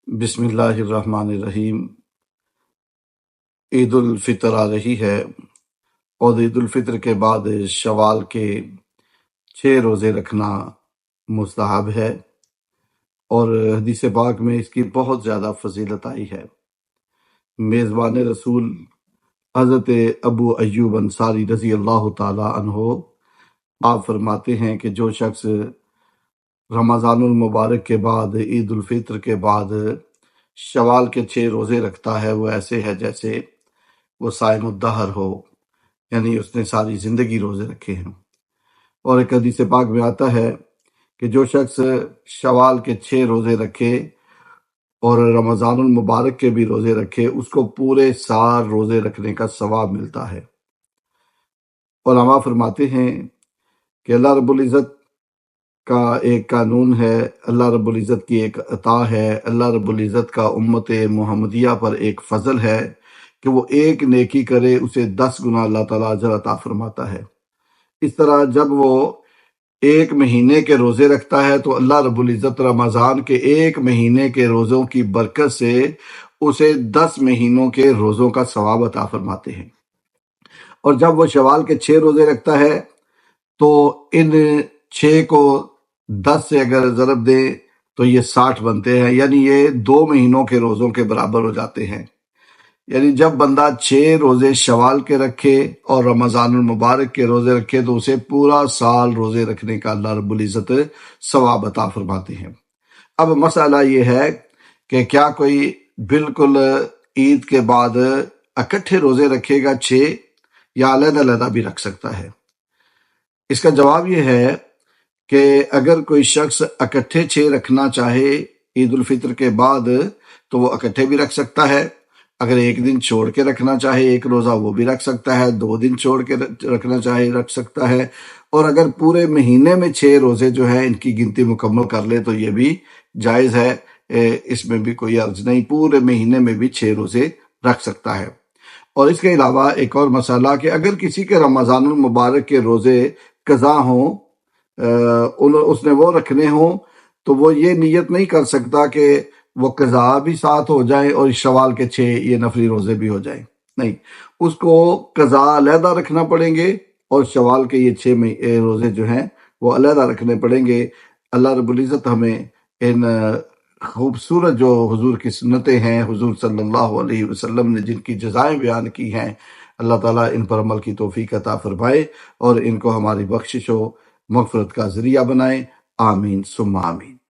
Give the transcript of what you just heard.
بسم اللہ الرحمن الرحیم۔ عید الفطر آ رہی ہے اور عید الفطر کے بعد شوال کے 6 روزے رکھنا مستحب ہے، اور حدیث پاک میں اس کی بہت زیادہ فضیلت آئی ہے۔ میزبان رسول حضرت ابو ایوب انصاری رضی اللہ تعالی عنہ آپ فرماتے ہیں کہ جو شخص رمضان المبارک کے بعد عید الفطر کے بعد شوال کے 6 روزے رکھتا ہے، وہ ایسے ہے جیسے وہ صائم الدہر ہو، یعنی اس نے ساری زندگی روزے رکھے ہیں۔ اور ایک حدیث پاک میں آتا ہے کہ جو شخص شوال کے 6 روزے رکھے اور رمضان المبارک کے بھی روزے رکھے، اس کو پورے سال روزے رکھنے کا ثواب ملتا ہے۔ علماء فرماتے ہیں کہ اللہ رب العزت کا ایک قانون ہے، اللہ رب العزت کی ایک عطا ہے، اللہ رب العزت کا امت محمدیہ پر ایک فضل ہے کہ وہ ایک نیکی کرے اسے 10 گنا اللہ تعالیٰ اجر عطا فرماتا ہے۔ اس طرح جب وہ ایک مہینے کے روزے رکھتا ہے تو اللہ رب العزت رمضان کے ایک مہینے کے روزوں کی برکت سے اسے 10 مہینوں کے روزوں کا ثواب عطا فرماتے ہیں۔ اور جب وہ شوال کے 6 روزے رکھتا ہے تو ان 6 کو 10 سے اگر ضرب دیں تو یہ 60 بنتے ہیں، یعنی یہ 2 مہینوں کے روزوں کے برابر ہو جاتے ہیں۔ یعنی جب بندہ 6 روزے شوال کے رکھے اور رمضان المبارک کے روزے رکھے تو اسے پورا سال روزے رکھنے کا اللہ رب العزت ثواب عطا فرماتے ہیں۔ اب مسئلہ یہ ہے کہ کیا کوئی بالکل عید کے بعد اکٹھے روزے رکھے گا 6 یا علیحدہ علیحدہ بھی رکھ سکتا ہے؟ اس کا جواب یہ ہے کہ اگر کوئی شخص اکٹھے 6 رکھنا چاہے عید الفطر کے بعد تو وہ اکٹھے بھی رکھ سکتا ہے۔ اگر ایک دن چھوڑ کے رکھنا چاہے ایک روزہ وہ بھی رکھ سکتا ہے، 2 دن چھوڑ کے رکھنا چاہے رکھ سکتا ہے، اور اگر پورے مہینے میں 6 روزے جو ہیں ان کی گنتی مکمل کر لے تو یہ بھی جائز ہے، اس میں بھی کوئی عرض نہیں، پورے مہینے میں بھی 6 روزے رکھ سکتا ہے۔ اور اس کے علاوہ ایک اور مسئلہ کہ اگر کسی کے رمضان المبارک کے روزے قضا ہوں، اس نے وہ رکھنے ہوں، تو وہ یہ نیت نہیں کر سکتا کہ وہ قضا بھی ساتھ ہو جائیں اور شوال کے 6 یہ نفلی روزے بھی ہو جائیں، نہیں، اس کو قضا علیحدہ رکھنا پڑیں گے اور شوال کے یہ 6 روزے جو ہیں وہ علیحدہ رکھنے پڑیں گے۔ اللہ رب العزت ہمیں ان خوبصورت جو حضور کی سنتیں ہیں، حضور صلی اللہ علیہ وسلم نے جن کی جزائیں بیان کی ہیں، اللہ تعالیٰ ان پر عمل کی توفیق عطا فرمائے اور ان کو ہماری بخشش و مغفرت کا ذریعہ بنائے۔ آمین ثم آمین۔